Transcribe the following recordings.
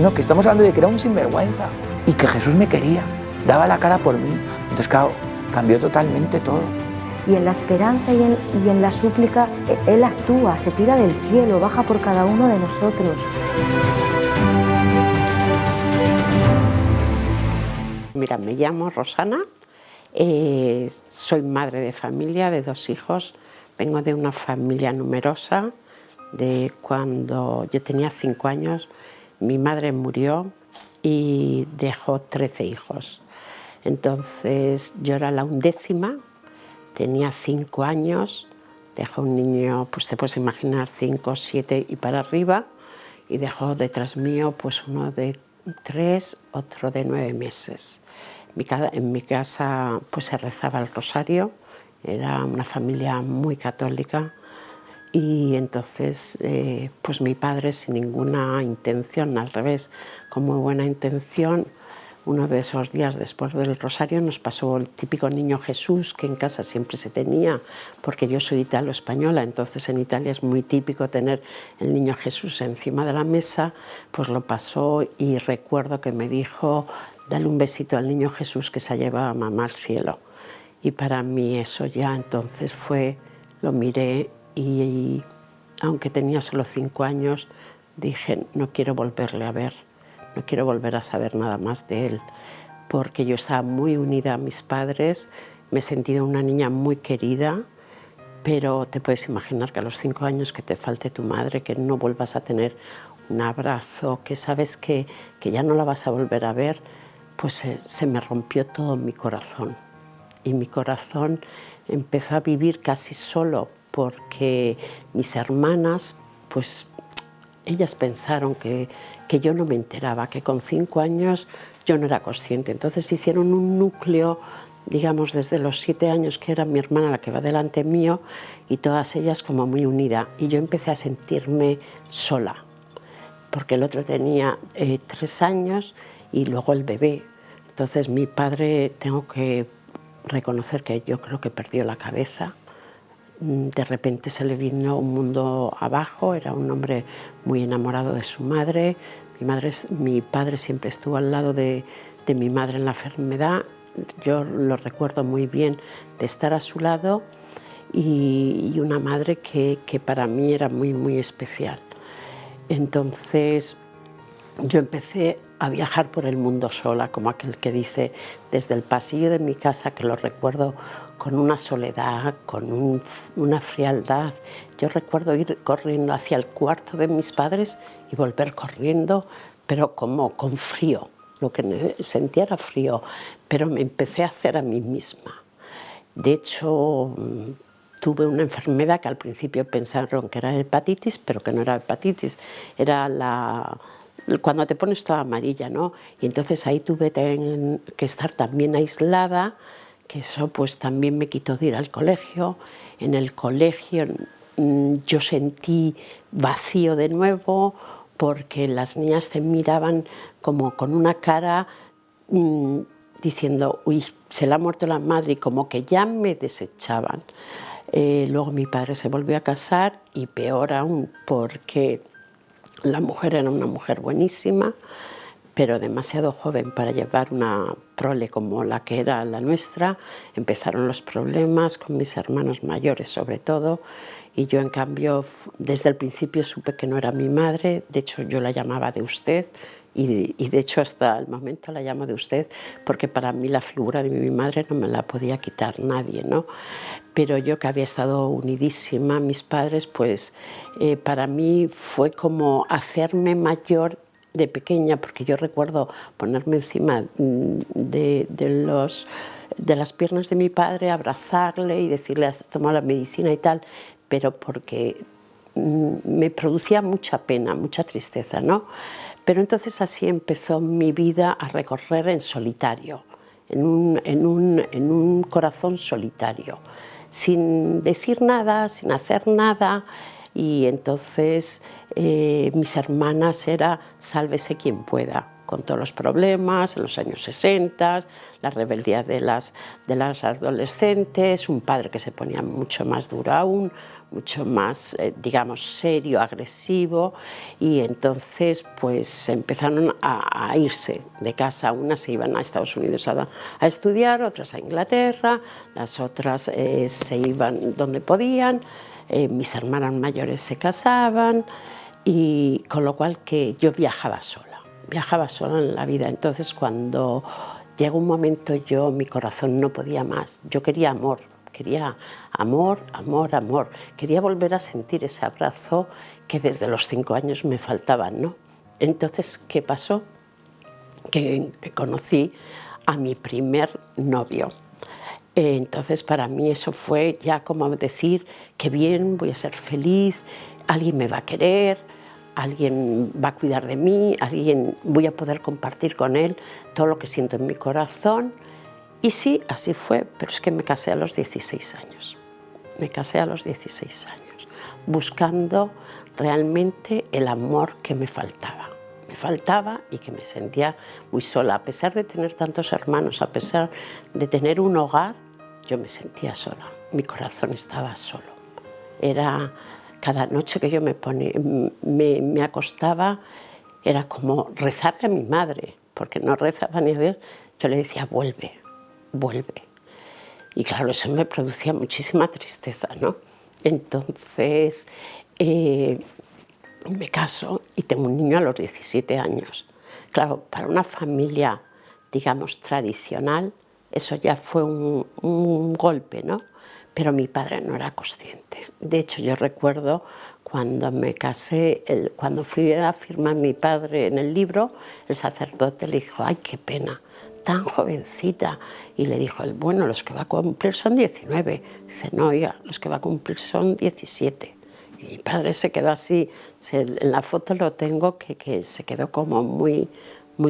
no, que estamos hablando de que era un sinvergüenza y que Jesús me quería, daba la cara por mí. Entonces, claro, cambió totalmente todo. Y en la esperanza y en la súplica, Él actúa, se tira del cielo, baja por cada uno de nosotros. Mira, me llamo Rosana, soy madre de familia de 2 hijos, vengo de una familia numerosa. De cuando yo tenía 5 años, mi madre murió y dejó 13 hijos. Entonces yo era la 11ª, tenía 5 años, dejó un niño, pues te puedes imaginar, 5, 7 y para arriba, y dejó detrás mío pues uno de 3, otro de 9 meses. En mi casa pues se rezaba el rosario, era una familia muy católica. Y entonces, pues mi padre, sin ninguna intención, al revés, con muy buena intención, uno de esos días después del rosario nos pasó el típico niño Jesús que en casa siempre se tenía, porque yo soy italo-española, entonces en Italia es muy típico tener el niño Jesús encima de la mesa, pues lo pasó y recuerdo que me dijo, dale un besito al niño Jesús que se lleva a mamá al cielo. Y para mí eso ya entonces fue, lo miré, y aunque tenía solo 5 años, dije, no quiero volverle a ver, no quiero volver a saber nada más de él, porque yo estaba muy unida a mis padres, me he sentido una niña muy querida, pero te puedes imaginar que a los 5 años que te falte tu madre, que no vuelvas a tener un abrazo, que sabes que ya no la vas a volver a ver, pues se me rompió todo mi corazón. Y mi corazón empezó a vivir casi solo, porque mis hermanas, pues ellas pensaron que yo no me enteraba, que con 5 años yo no era consciente. Entonces hicieron un núcleo, digamos, desde los 7 años, que era mi hermana la que va delante mío, y todas ellas como muy unidas. Y yo empecé a sentirme sola, porque el otro tenía 3 años y luego el bebé. Entonces mi padre, tengo que reconocer que yo creo que perdió la cabeza. De repente se le vino un mundo abajo, era un hombre muy enamorado de su madre. Mi padre siempre estuvo al lado de mi madre en la enfermedad. Yo lo recuerdo muy bien de estar a su lado, y una madre que para mí era muy, muy especial. Entonces yo empecé a viajar por el mundo sola, como aquel que dice, desde el pasillo de mi casa, que lo recuerdo con una soledad, con una frialdad. Yo recuerdo ir corriendo hacia el cuarto de mis padres y volver corriendo, pero como con frío. Lo que sentía era frío, pero me empecé a hacer a mí misma. De hecho, tuve una enfermedad que al principio pensaron que era hepatitis, pero que no era hepatitis, era cuando te pones toda amarilla, ¿no? Y entonces ahí tuve que estar también aislada, que eso pues también me quitó de ir al colegio. En el colegio yo sentí vacío de nuevo, porque las niñas te miraban como con una cara diciendo, uy, se le ha muerto la madre, y como que ya me desechaban. Luego mi padre se volvió a casar, y peor aún, porque la mujer era una mujer buenísima, pero demasiado joven para llevar una prole como la que era la nuestra. Empezaron los problemas con mis hermanos mayores sobre todo, y yo en cambio desde el principio supe que no era mi madre. De hecho yo la llamaba de usted, y de hecho hasta el momento la llamo de usted, porque para mí la figura de mi madre no me la podía quitar nadie, ¿no? Pero yo, que había estado unidísima a mis padres, pues para mí fue como hacerme mayor de pequeña, porque yo recuerdo ponerme encima de las piernas de mi padre, abrazarle y decirle, has tomado la medicina y tal, pero porque me producía mucha pena, mucha tristeza, ¿no? Pero entonces así empezó mi vida a recorrer en solitario, en un corazón solitario, sin decir nada, sin hacer nada. Y entonces mis hermanas era sálvese quien pueda. con todos los problemas, en los años 60, la rebeldía de las adolescentes, un padre que se ponía mucho más duro aún, mucho más, digamos, serio, agresivo, y entonces pues empezaron a irse de casa. Unas se iban a Estados Unidos a estudiar, otras a Inglaterra, las otras se iban donde podían, mis hermanas mayores se casaban, y con lo cual que yo viajaba sola en la vida. Entonces cuando llegó un momento mi corazón no podía más, yo quería amor, quería volver a sentir ese abrazo que desde los 5 años me faltaba, ¿no? Entonces, ¿qué pasó? Que conocí a mi primer novio. Entonces para mí eso fue ya como decir, qué bien, voy a ser feliz, alguien me va a querer, alguien va a cuidar de mí, voy a poder compartir con él todo lo que siento en mi corazón. Y sí, así fue, pero es que me casé a los 16 años. Me casé a los 16 años, buscando realmente el amor que me faltaba. Me faltaba y que me sentía muy sola. A pesar de tener tantos hermanos, a pesar de tener un hogar, yo me sentía sola. Mi corazón estaba solo. Cada noche que yo me acostaba, era como rezarle a mi madre, porque no rezaba ni a Dios. Yo le decía, vuelve. Y claro, eso me producía muchísima tristeza, ¿no? Entonces me caso y tengo un niño a los 17 años. Claro, para una familia, digamos, tradicional, eso ya fue un golpe, ¿no? Pero mi padre no era consciente. De hecho, yo recuerdo cuando me casé, cuando fui a firmar mi padre en el libro, el sacerdote le dijo, ¡ay, qué pena! Tan jovencita, y le dijo, bueno, los que va a cumplir son 19. Dice, no, oiga, los que va a cumplir son 17. Y mi padre se quedó así, en la foto lo tengo, que se quedó como muy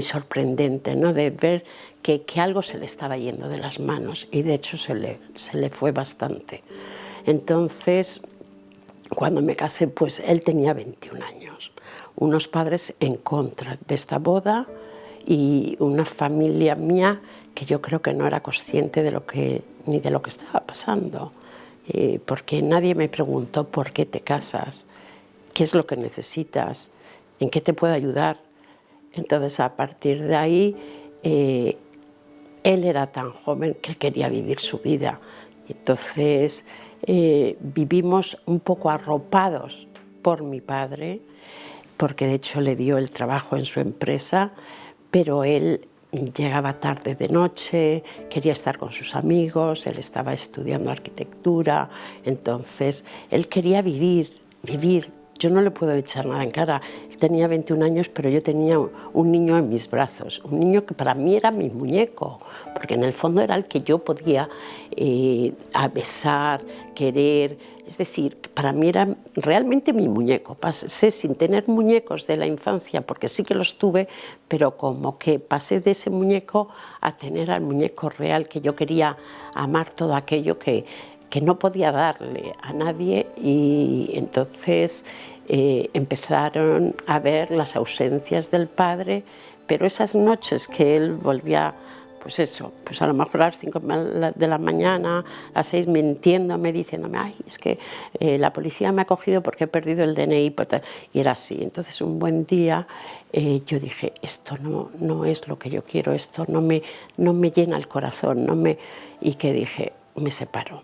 sorprendente, ¿no? De ver que algo se le estaba yendo de las manos, y de hecho se le fue bastante. Entonces, cuando me casé, pues él tenía 21 años, unos padres en contra de esta boda, y una familia mía que yo creo que no era consciente ni de lo que estaba pasando, porque nadie me preguntó por qué te casas, qué es lo que necesitas, en qué te puedo ayudar. Entonces, a partir de ahí, él era tan joven que quería vivir su vida. Entonces, vivimos un poco arropados por mi padre, porque de hecho le dio el trabajo en su empresa, pero él llegaba tarde de noche, quería estar con sus amigos, él estaba estudiando arquitectura, entonces él quería vivir. Yo no le puedo echar nada en cara. Él tenía 21 años, pero yo tenía un niño en mis brazos, un niño que para mí era mi muñeco, porque en el fondo era el que yo podía besar, querer. Es decir, para mí era realmente mi muñeco. Pasé sin tener muñecos de la infancia, porque sí que los tuve, pero como que pasé de ese muñeco a tener al muñeco real, que yo quería amar todo aquello que no podía darle a nadie, y entonces empezaron a ver las ausencias del padre, pero esas noches que él volvía, pues eso, pues a lo mejor a las 5 de la mañana, a las 6, mintiéndome, diciéndome, ay, es que la policía me ha cogido porque he perdido el DNI, y era así. Entonces un buen día yo dije, esto no es lo que yo quiero, esto no me llena el corazón, y que dije, me separo.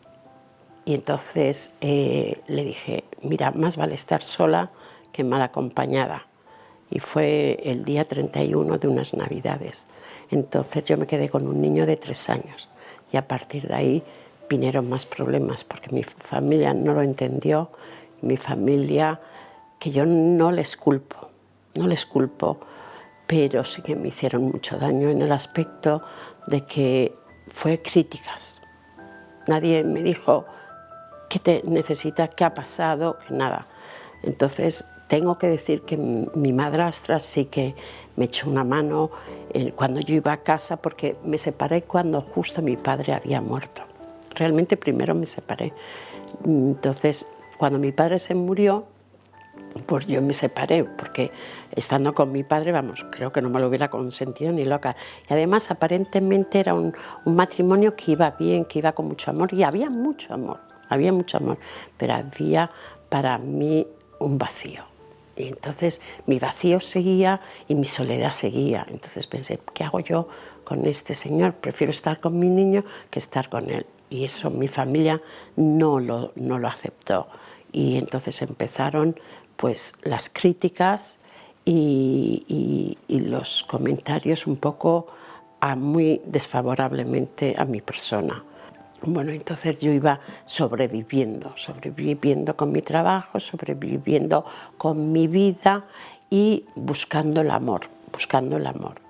Y entonces le dije, mira, más vale estar sola que mal acompañada. Y fue el día 31 de unas Navidades. Entonces yo me quedé con un niño de 3 años, y a partir de ahí vinieron más problemas, porque mi familia no lo entendió, mi familia, que yo no les culpo, pero sí que me hicieron mucho daño en el aspecto de que fue críticas. Nadie me dijo, ¿qué te necesitas? ¿Qué ha pasado? Que nada. Entonces, tengo que decir que mi madrastra sí que me echó una mano cuando yo iba a casa, porque me separé cuando justo mi padre había muerto. Realmente primero me separé. Entonces, cuando mi padre se murió, pues yo me separé, porque estando con mi padre, vamos, creo que no me lo hubiera consentido ni loca. Y además, aparentemente era un matrimonio que iba bien, que iba con mucho amor, y había mucho amor, pero había para mí un vacío. Y entonces mi vacío seguía y mi soledad seguía. Entonces pensé, ¿qué hago yo con este señor? Prefiero estar con mi niño que estar con él. Y eso mi familia no lo aceptó. Y entonces empezaron pues las críticas y los comentarios un poco muy desfavorablemente a mi persona. Bueno, entonces yo iba sobreviviendo con mi trabajo, sobreviviendo con mi vida y buscando el amor.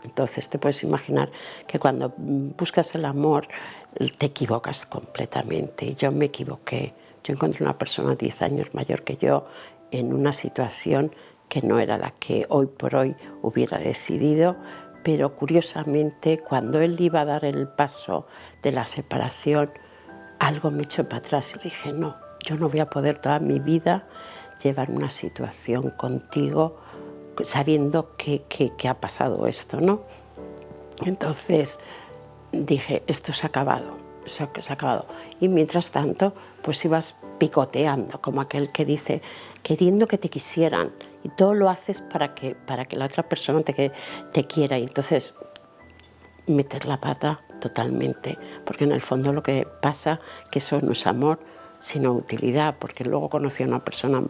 Entonces te puedes imaginar que cuando buscas el amor te equivocas completamente. Yo me equivoqué. Yo encontré una persona 10 años mayor que yo en una situación que no era la que hoy por hoy hubiera decidido, pero curiosamente cuando él iba a dar el paso de la separación, algo me echó para atrás y le dije, no, yo no voy a poder toda mi vida llevar una situación contigo sabiendo que ha pasado esto, ¿no? Entonces dije, esto se ha acabado. Y mientras tanto, pues ibas picoteando, como aquel que dice, queriendo que te quisieran, y todo lo haces para que la otra persona te quiera, y entonces metes la pata totalmente, porque en el fondo lo que pasa que eso no es amor, sino utilidad, porque luego conocí a una persona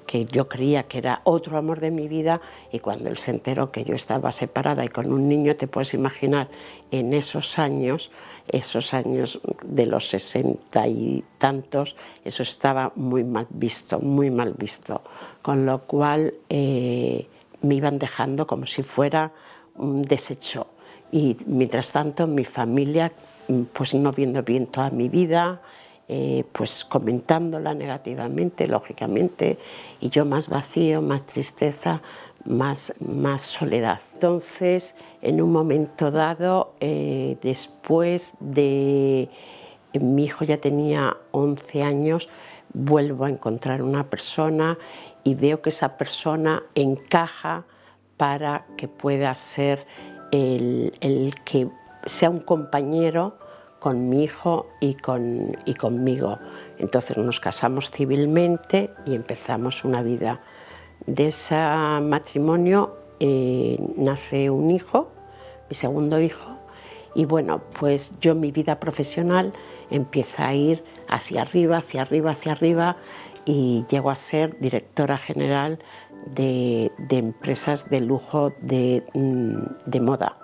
que yo creía que era otro amor de mi vida, y cuando él se enteró que yo estaba separada y con un niño, te puedes imaginar, en esos años de los 60 y tantos, eso estaba muy mal visto, con lo cual me iban dejando como si fuera un desecho. Y mientras tanto mi familia, pues no viendo bien toda mi vida, pues comentándola negativamente, lógicamente, y yo más vacío, más tristeza, más soledad. Entonces, en un momento dado, después de mi hijo ya tenía 11 años, vuelvo a encontrar una persona y veo que esa persona encaja para que pueda ser el que sea un compañero con mi hijo y conmigo. Entonces nos casamos civilmente y empezamos una vida. De ese matrimonio nace un hijo, mi segundo hijo, y bueno, pues yo mi vida profesional empieza a ir hacia arriba, y llego a ser directora general de empresas de lujo de moda.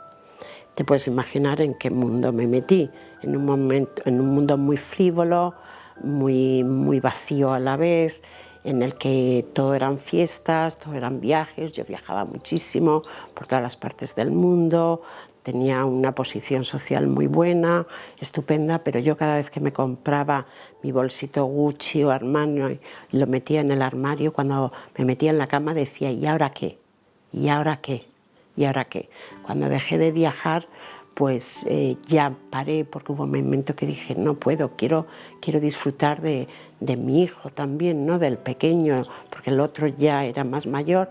Te puedes imaginar en qué mundo me metí, en un mundo muy frívolo, muy vacío a la vez, en el que todo eran fiestas, todo eran viajes. Yo viajaba muchísimo por todas las partes del mundo, tenía una posición social muy buena, estupenda, pero yo cada vez que me compraba mi bolsito Gucci o Armani y lo metía en el armario, cuando me metía en la cama decía, ¿y ahora qué? ¿Y ahora qué? ¿Y ahora qué? Cuando dejé de viajar, pues ya paré, porque hubo un momento que dije, no puedo, quiero disfrutar de mi hijo también, ¿no? Del pequeño, porque el otro ya era más mayor,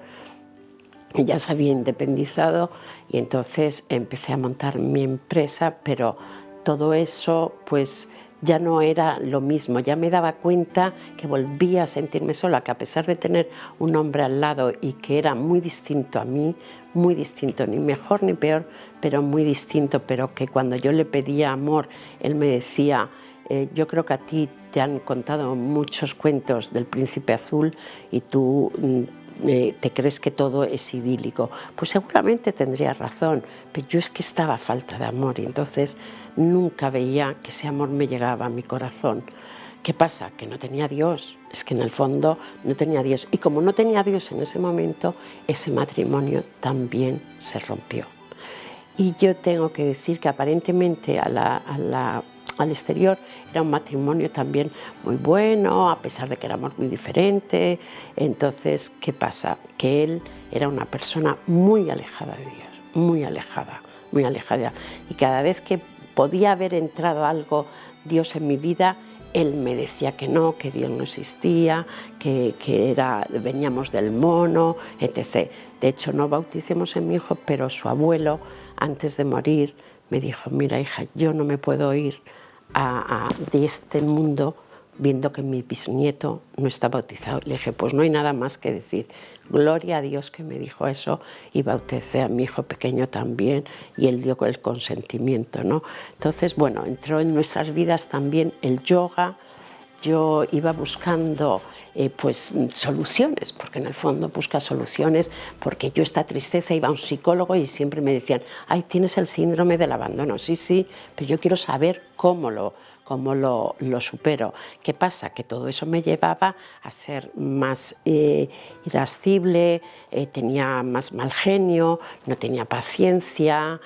ya se había independizado, y entonces empecé a montar mi empresa, pero todo eso pues ya no era lo mismo. Ya me daba cuenta que volvía a sentirme sola, que a pesar de tener un hombre al lado y que era muy distinto a mí, muy distinto, ni mejor ni peor, pero muy distinto, pero que cuando yo le pedía amor, él me decía, yo creo que a ti te han contado muchos cuentos del Príncipe Azul y tú te crees que todo es idílico. Pues seguramente tendría razón, pero yo es que estaba a falta de amor, y entonces nunca veía que ese amor me llegaba a mi corazón. ¿Qué pasa? Que no tenía a Dios, es que en el fondo no tenía a Dios, y como no tenía a Dios en ese momento, ese matrimonio también se rompió. Y yo tengo que decir que aparentemente al exterior era un matrimonio también muy bueno, a pesar de que éramos muy diferentes. Entonces, ¿qué pasa? Que él era una persona muy alejada de Dios, muy alejada. Y cada vez que podía haber entrado algo, Dios en mi vida, él me decía que no, que Dios no existía, que veníamos del mono, etc. De hecho, no bauticemos a mi hijo, pero su abuelo, antes de morir, me dijo, mira hija, yo no me puedo ir de este mundo viendo que mi bisnieto no está bautizado. Le dije, pues no hay nada más que decir. Gloria a Dios que me dijo eso, y bauticé a mi hijo pequeño también, y él dio el consentimiento, ¿no? Entonces, bueno, entró en nuestras vidas también el yoga. Yo iba buscando pues soluciones, porque en el fondo busca soluciones, porque yo esta tristeza iba a un psicólogo y siempre me decían, ay, tienes el síndrome del abandono. Sí, sí, pero yo quiero saber cómo lo supero. ¿Qué pasa? Que todo eso me llevaba a ser más irascible, tenía más mal genio, no tenía paciencia,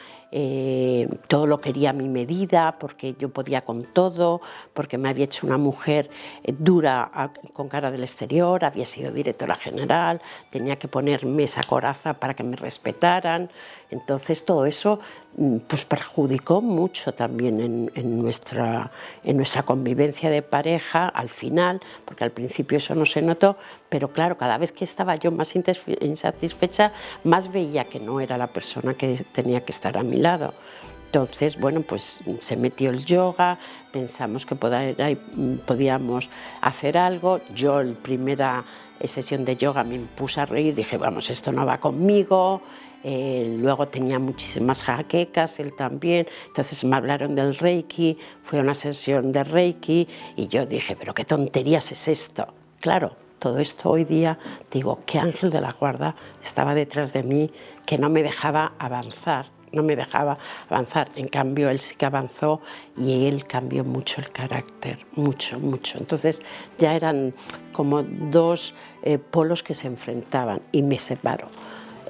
todo lo quería a mi medida, porque yo podía con todo, porque me había hecho una mujer dura con cara del exterior, había sido directora general, tenía que ponerme esa coraza para que me respetaran. Entonces todo eso pues perjudicó mucho también en nuestra convivencia de pareja al final, porque al principio eso no se notó, pero claro, cada vez que estaba yo más insatisfecha, más veía que no era la persona que tenía que estar a mi lado. Entonces, bueno, pues se metió el yoga, pensamos que podíamos hacer algo. Yo en primera sesión de yoga me puse a reír, dije, vamos, esto no va conmigo. Luego tenía muchísimas jaquecas, él también, entonces me hablaron del Reiki, fue a una sesión de Reiki y yo dije, pero qué tonterías es esto. Claro, todo esto hoy día, digo, qué ángel de la guarda estaba detrás de mí que no me dejaba avanzar. No me dejaba avanzar, en cambio él sí que avanzó y él cambió mucho el carácter, mucho, mucho. Entonces ya eran como dos polos que se enfrentaban y me separó.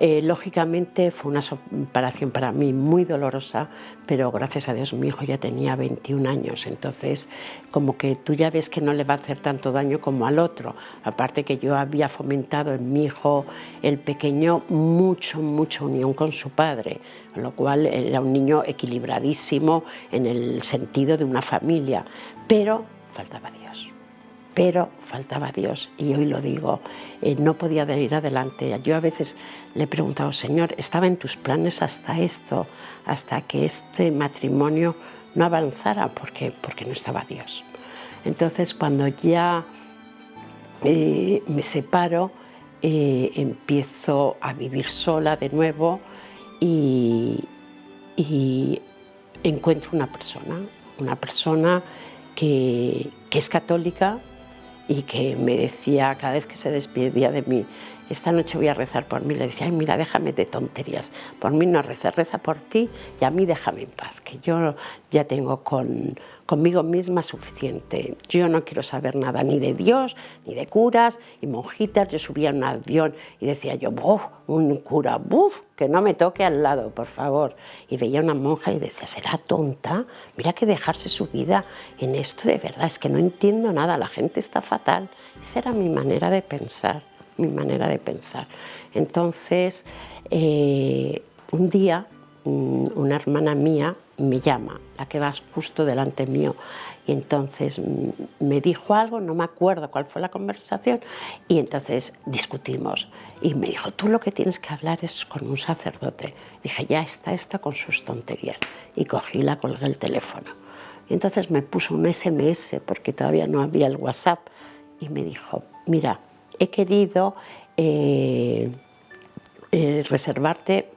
Lógicamente fue una separación para mí muy dolorosa, pero gracias a Dios mi hijo ya tenía 21 años, entonces como que tú ya ves que no le va a hacer tanto daño como al otro. Aparte que yo había fomentado en mi hijo, el pequeño, mucha unión con su padre, con lo cual era un niño equilibradísimo en el sentido de una familia, pero faltaba Dios. Pero faltaba Dios, y hoy lo digo, no podía ir adelante. Yo a veces le he preguntado, Señor, ¿estaba en tus planes hasta esto, hasta que este matrimonio no avanzara? Porque no estaba Dios. Entonces, cuando ya me separo, empiezo a vivir sola de nuevo y encuentro una persona que es católica, y que me decía cada vez que se despedía de mí, esta noche voy a rezar por mí, le decía, ay, mira, déjame de tonterías, por mí no reza por ti y a mí déjame en paz, que yo ya tengo conmigo misma suficiente. Yo no quiero saber nada ni de Dios, ni de curas y monjitas. Yo subía en un avión y decía yo, ¡buf! Un cura, ¡buf! Que no me toque al lado, por favor. Y veía una monja y decía, ¿será tonta? Mira que dejarse su vida en esto de verdad, es que no entiendo nada, la gente está fatal. Esa era mi manera de pensar, Entonces, un día, una hermana mía me llama, la que va justo delante mío, y entonces me dijo algo, no me acuerdo cuál fue la conversación, y entonces discutimos, y me dijo, tú lo que tienes que hablar es con un sacerdote. Dije, ya está con sus tonterías, y colgué el teléfono. Y entonces me puso un SMS, porque todavía no había el WhatsApp, y me dijo, mira, he querido reservarte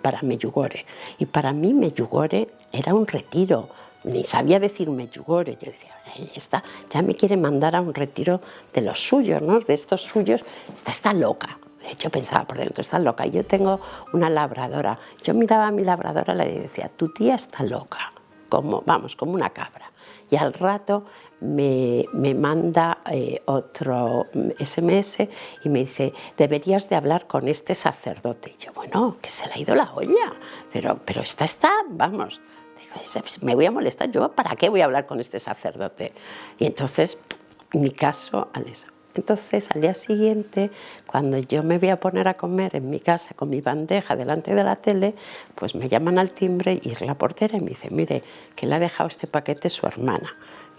para Medjugorje. Y para mí Medjugorje era un retiro, ni sabía decir Medjugorje. Yo decía, esta ya me quiere mandar a un retiro de los suyos, ¿no? De estos suyos, está loca. Yo pensaba por dentro, está loca. Yo tengo una labradora. Yo miraba a mi labradora y le decía, tu tía está loca, como una cabra. Y al rato me manda otro SMS y me dice, deberías de hablar con este sacerdote. Y yo, bueno, que se le ha ido la olla, pero esta está, vamos. Digo, me voy a molestar, ¿yo para qué voy a hablar con este sacerdote? Y entonces, ni caso, Alexa. Entonces, al día siguiente, cuando yo me voy a poner a comer en mi casa con mi bandeja delante de la tele, pues me llaman al timbre y es la portera y me dice, mire, que le ha dejado este paquete su hermana.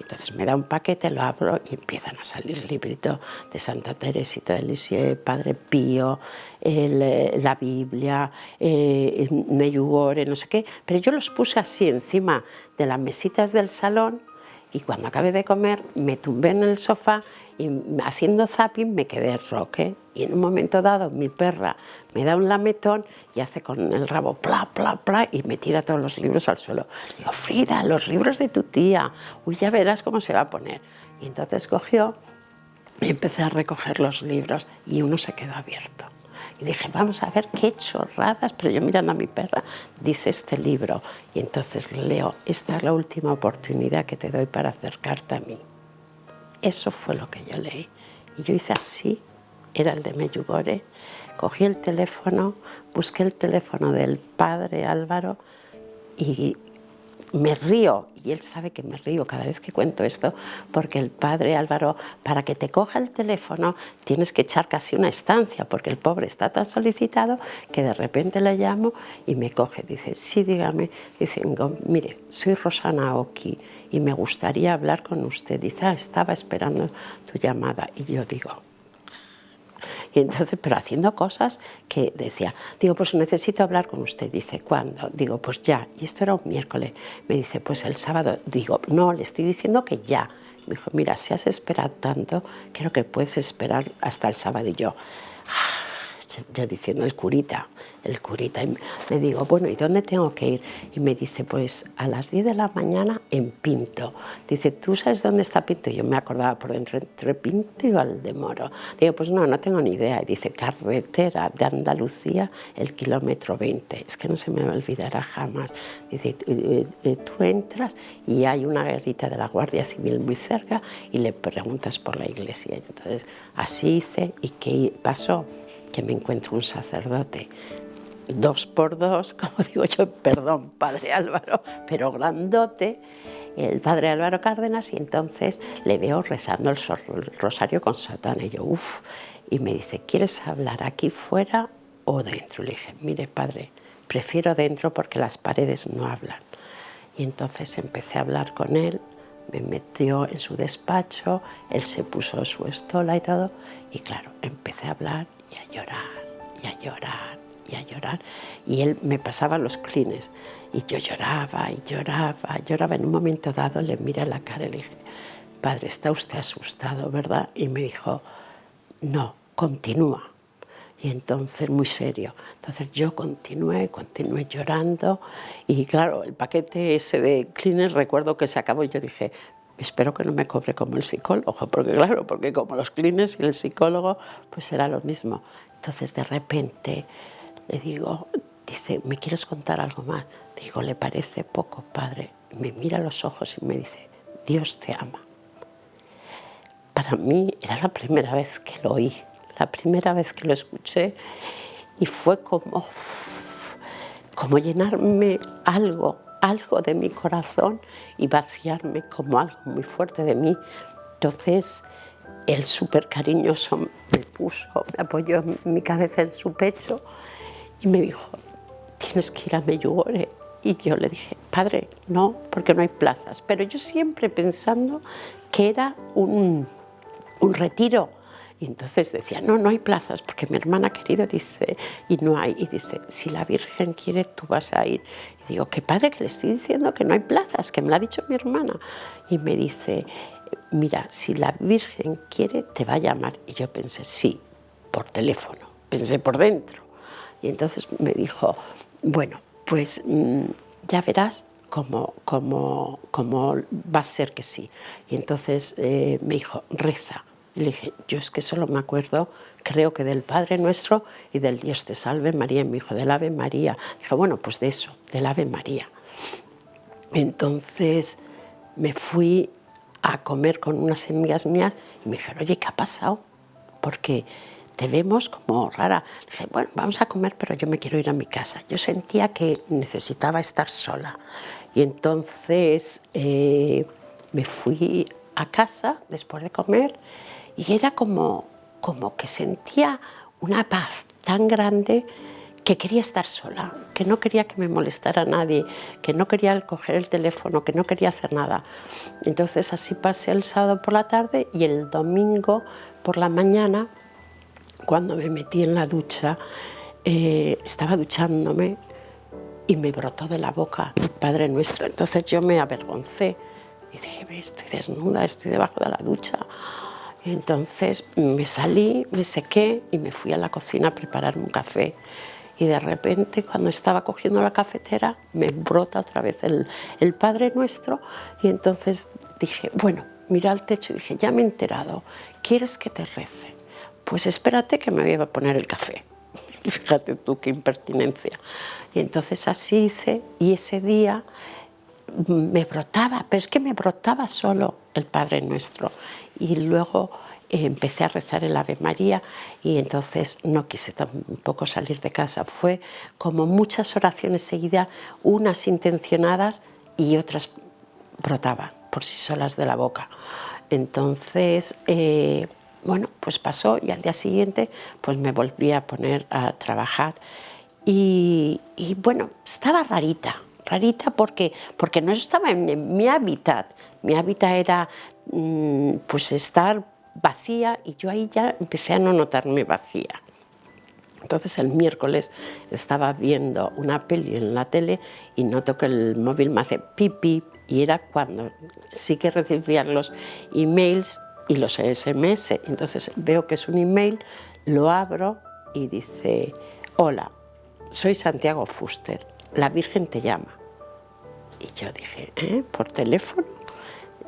Entonces me da un paquete, lo abro y empiezan a salir libritos de Santa Teresita de Lisieux, Padre Pío, la Biblia, Medjugorje, no sé qué. Pero yo los puse así encima de las mesitas del salón y cuando acabé de comer me tumbé en el sofá y haciendo zapping me quedé roque. Y en un momento dado mi perra me da un lametón y hace con el rabo pla, pla, pla y me tira todos los libros al suelo. Digo, Frida, los libros de tu tía, uy, ya verás cómo se va a poner. Y entonces cogió y empecé a recoger los libros y uno se quedó abierto. Y dije, vamos a ver qué chorradas, pero yo mirando a mi perra, dice este libro. Y entonces leo, esta es la última oportunidad que te doy para acercarte a mí. Eso fue lo que yo leí. Y yo hice así, era el de Medjugorje, cogí el teléfono, busqué el teléfono del padre Álvaro y me río, y él sabe que me río cada vez que cuento esto, porque el padre Álvaro, para que te coja el teléfono, tienes que echar casi una estancia, porque el pobre está tan solicitado que de repente le llamo y me coge. Dice, sí, dígame. Dice, mire, soy Rosana Oki y me gustaría hablar con usted. Dice, estaba esperando tu llamada. Y yo digo... Y entonces, pero haciendo cosas que decía, digo, pues necesito hablar con usted. Dice, ¿cuándo? Digo, pues ya. Y esto era un miércoles. Me dice, pues el sábado. Digo, no, le estoy diciendo que ya. Me dijo, mira, si has esperado tanto, creo que puedes esperar hasta el sábado. Y yo diciendo, el curita. Y le digo, bueno, ¿y dónde tengo que ir? Y me dice, pues a las 10 de la mañana en Pinto. Dice, ¿tú sabes dónde está Pinto? Y yo me acordaba por dentro, entre Pinto y Valdemoro. Digo, pues no tengo ni idea. Y dice, carretera de Andalucía, el kilómetro 20. Es que no se me olvidará jamás. Dice, tú entras y hay una guerrita de la Guardia Civil muy cerca y le preguntas por la iglesia. Y entonces, así hice. ¿Y qué pasó? Que me encuentro un sacerdote 2x2, como digo yo, perdón, padre Álvaro, pero grandote, el padre Álvaro Cárdenas, y entonces le veo rezando el rosario con sotana, y yo, uff, y me dice, ¿quieres hablar aquí fuera o dentro? Le dije, mire padre, prefiero dentro porque las paredes no hablan. Y entonces empecé a hablar con él, me metió en su despacho, él se puso su estola y todo, y claro, empecé a hablar y a llorar, y a llorar, y a llorar, y él me pasaba los clines, y yo lloraba, y lloraba, lloraba. En un momento dado le miré a la cara y le dije, padre, está usted asustado, ¿verdad? Y me dijo, no, continúa. Y entonces, muy serio, entonces yo continué llorando, y claro, el paquete ese de Kleenex, recuerdo que se acabó y yo dije, espero que no me cobre como el psicólogo, porque claro, porque como los Kleenex y el psicólogo, pues era lo mismo. Entonces de repente le digo, dice, ¿me quieres contar algo más? Digo, ¿le parece poco, padre? Me mira a los ojos y me dice, Dios te ama. Para mí era la primera vez que lo oí, la primera vez que lo escuché, y fue como llenarme algo de mi corazón y vaciarme como algo muy fuerte de mí. Entonces él súper cariñoso me apoyó mi cabeza en su pecho y me dijo, tienes que ir a Medjugorje. Y yo le dije, padre, no, porque no hay plazas. Pero yo siempre pensando que era un retiro. Y entonces decía, no hay plazas, porque mi hermana querida dice, y no hay. Y dice, si la Virgen quiere, tú vas a ir. Y digo, qué padre, que le estoy diciendo que no hay plazas, que me lo ha dicho mi hermana. Y me dice, mira, si la Virgen quiere, te va a llamar. Y yo pensé, sí, por teléfono, pensé por dentro. Y entonces me dijo, bueno, pues ya verás cómo va a ser que sí. Y entonces me dijo, reza. Y le dije, yo es que solo me acuerdo, creo que del Padre Nuestro y del Dios te salve María. Y me dijo, del Ave María. Dije, bueno, pues de eso, del Ave María. Entonces me fui a comer con unas amigas mías y me dijeron, oye, ¿qué ha pasado? Porque te vemos como rara. Le dije, bueno, vamos a comer, pero yo me quiero ir a mi casa. Yo sentía que necesitaba estar sola. Y entonces me fui a casa después de comer y era como que sentía una paz tan grande que quería estar sola, que no quería que me molestara nadie, que no quería coger el teléfono, que no quería hacer nada. Entonces así pasé el sábado por la tarde y el domingo por la mañana, cuando me metí en la ducha, estaba duchándome y me brotó de la boca el Padre Nuestro. Entonces yo me avergoncé y dije, estoy desnuda, estoy debajo de la ducha. Entonces me salí, me sequé y me fui a la cocina a prepararme un café. Y de repente, cuando estaba cogiendo la cafetera, me brota otra vez el Padre Nuestro. Y entonces dije, bueno, miré al techo y dije, ya me he enterado, ¿quieres que te rece? Pues espérate que me voy a poner el café. Fíjate tú qué impertinencia. Y entonces así hice, y ese día me brotaba, pero es que me brotaba solo el Padre Nuestro. Y luego empecé a rezar el Ave María y entonces no quise tampoco salir de casa. Fue como muchas oraciones seguidas, unas intencionadas y otras brotaban por sí solas de la boca. Entonces, bueno, pues pasó y al día siguiente pues me volví a poner a trabajar y bueno, estaba rarita porque no estaba en mi hábitat. Mi hábitat era pues estar vacía y yo ahí ya empecé a no notarme vacía. Entonces el miércoles estaba viendo una peli en la tele y noto que el móvil me hace pip pip y era cuando sí que recibía los emails y los SMS. Entonces veo que es un email, lo abro y dice: hola, soy Santiago Fuster, la Virgen te llama. Y yo dije, ¿por teléfono?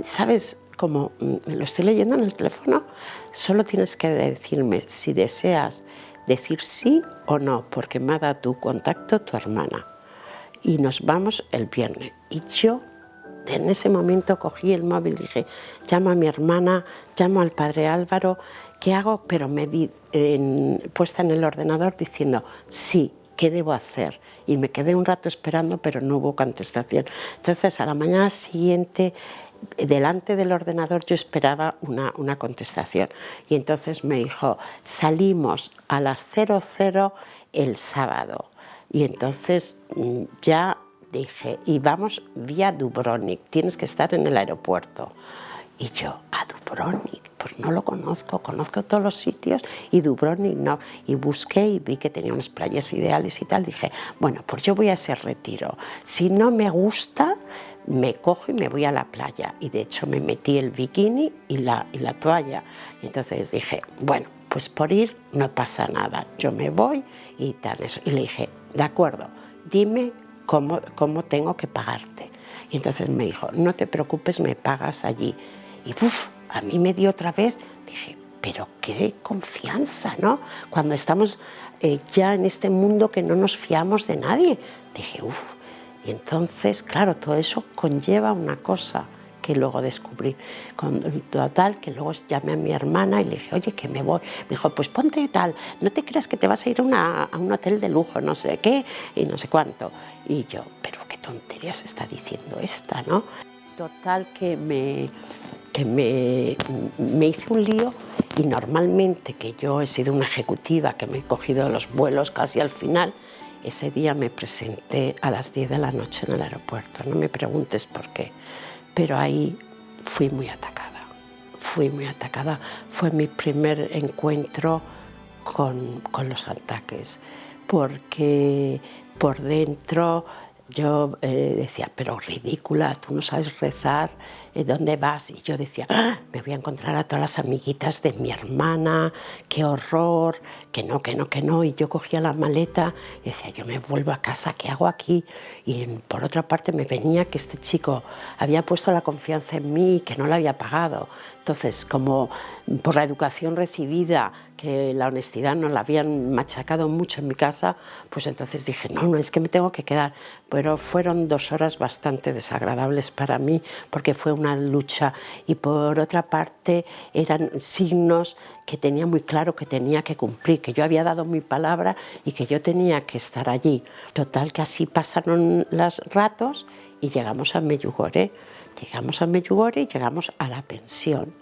¿Sabes? Como lo estoy leyendo en el teléfono, solo tienes que decirme si deseas decir sí o no, porque me ha dado tu contacto tu hermana y nos vamos el viernes. Y yo en ese momento cogí el móvil y dije, llamo a mi hermana, llamo al padre Álvaro, ¿qué hago? Pero me vi puesta en el ordenador diciendo sí, ¿qué debo hacer? Y me quedé un rato esperando, pero no hubo contestación. Entonces a la mañana siguiente, delante del ordenador yo esperaba una contestación y entonces me dijo, salimos a las 00 el sábado. Y entonces ya dije, y vamos vía Dubrovnik, tienes que estar en el aeropuerto. Y yo, ¿a Dubrovnik? Pues no lo conozco todos los sitios y Dubrovnik no. Y busqué y vi que tenía unas playas ideales y tal. Dije, bueno, pues yo voy a ese retiro. Si no me gusta, me cojo y me voy a la playa. Y de hecho me metí el bikini y la toalla. Y entonces dije, bueno, pues por ir no pasa nada. Yo me voy y tal eso. Y le dije, de acuerdo, dime cómo tengo que pagarte. Y entonces me dijo, no te preocupes, me pagas allí. Y a mí me dio otra vez, dije, pero qué confianza, ¿no? Cuando estamos ya en este mundo que no nos fiamos de nadie. Dije, y entonces, claro, todo eso conlleva una cosa que luego descubrí. Total, que luego llamé a mi hermana y le dije, oye, que me voy. Me dijo, pues ponte tal, no te creas que te vas a ir a un hotel de lujo, no sé qué, y no sé cuánto. Y yo, pero qué tonterías está diciendo esta, ¿no? Total, que me hice un lío y normalmente, que yo he sido una ejecutiva, que me he cogido los vuelos casi al final, ese día me presenté a las 10 de la noche en el aeropuerto. No me preguntes por qué, pero ahí fui muy atacada. Fue mi primer encuentro con los ataques, porque por dentro yo decía, pero ridícula, tú no sabes rezar, ¿dónde vas? Y yo decía, me voy a encontrar a todas las amiguitas de mi hermana, qué horror, que no. Y yo cogía la maleta y decía, yo me vuelvo a casa, ¿qué hago aquí? Y por otra parte me venía que este chico había puesto la confianza en mí y que no la había pagado. Entonces, como por la educación recibida, que la honestidad no la habían machacado mucho en mi casa, pues entonces dije, no, es que me tengo que quedar. Pero fueron 2 horas bastante desagradables para mí, porque fue una lucha y por otra parte eran signos que tenía muy claro que tenía que cumplir, que yo había dado mi palabra y que yo tenía que estar allí. Total, que así pasaron los ratos y llegamos a Medjugorje. Llegamos a la pensión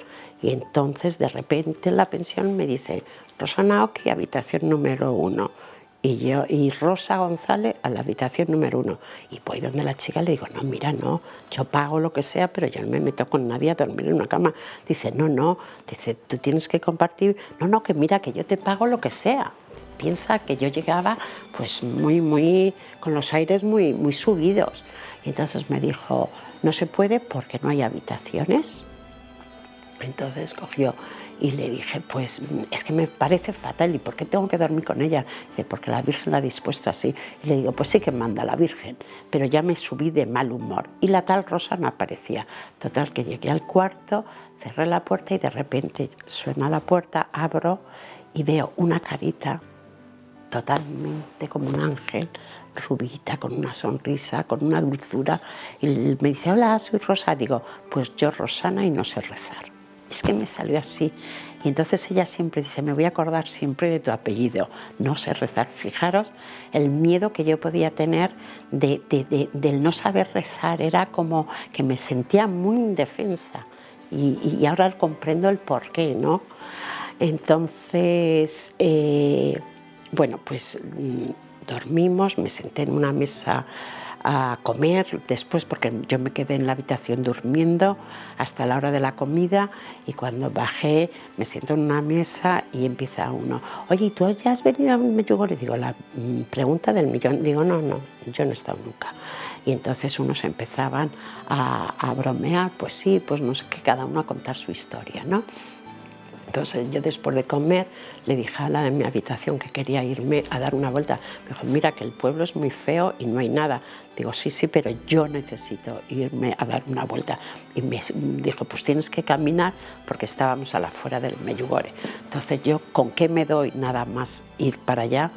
Y entonces de repente en la pensión me dice, Rosana Oqui, habitación número 1. Y Rosa González a la habitación número 1. Y voy donde la chica le digo, no, mira, no, yo pago lo que sea, pero yo no me meto con nadie a dormir en una cama. Dice, no, dice, tú tienes que compartir. No, que mira, que yo te pago lo que sea. Piensa que yo llegaba pues muy, con los aires muy subidos. Y entonces me dijo, no se puede porque no hay habitaciones. Entonces cogió y le dije, pues es que me parece fatal, ¿y por qué tengo que dormir con ella? Dice, porque la Virgen la ha dispuesto así. Y le digo, pues sí que manda la Virgen, pero ya me subí de mal humor. Y la tal Rosa no aparecía. Total, que llegué al cuarto, cerré la puerta y de repente suena la puerta, abro y veo una carita totalmente como un ángel, rubita, con una sonrisa, con una dulzura. Y me dice, hola, soy Rosa. Digo, pues yo Rosana y no sé rezar. Es que me salió así. Y entonces ella siempre dice, me voy a acordar siempre de tu apellido, no sé rezar. Fijaros el miedo que yo podía tener del no saber rezar, era como que me sentía muy indefensa. Y ahora comprendo el porqué, ¿no? Entonces, bueno, pues dormimos, me senté en una mesa a comer después, porque yo me quedé en la habitación durmiendo hasta la hora de la comida, y cuando bajé me siento en una mesa y empieza uno, oye, ¿y tú ya has venido a Medjugorje? Digo, la pregunta del millón. Digo, no, yo no he estado nunca. Y entonces unos empezaban a bromear, pues sí, pues no sé qué, cada uno a contar su historia, ¿no? Entonces yo después de comer le dije a la de mi habitación que quería irme a dar una vuelta. Me dijo, mira que el pueblo es muy feo y no hay nada. Digo, sí, pero yo necesito irme a dar una vuelta. Y me dijo, pues tienes que caminar, porque estábamos a la afuera del Medjugorje. Entonces yo, ¿con qué me doy nada más ir para allá?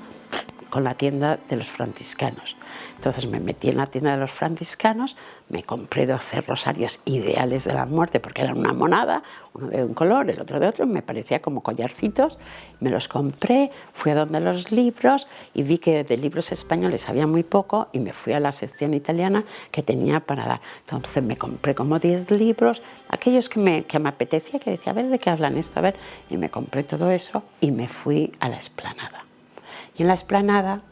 Con la tienda de los franciscanos. Entonces me metí en la tienda de los franciscanos, me compré 12 rosarios ideales de la muerte, porque eran una monada, uno de un color, el otro de otro, me parecía como collarcitos, me los compré, fui a donde los libros y vi que de libros españoles había muy poco y me fui a la sección italiana que tenía para dar. Entonces me compré como 10 libros, aquellos que me apetecía, que decía, a ver, ¿de qué hablan esto? A ver, y me compré todo eso y me fui a la explanada. Y en la explanada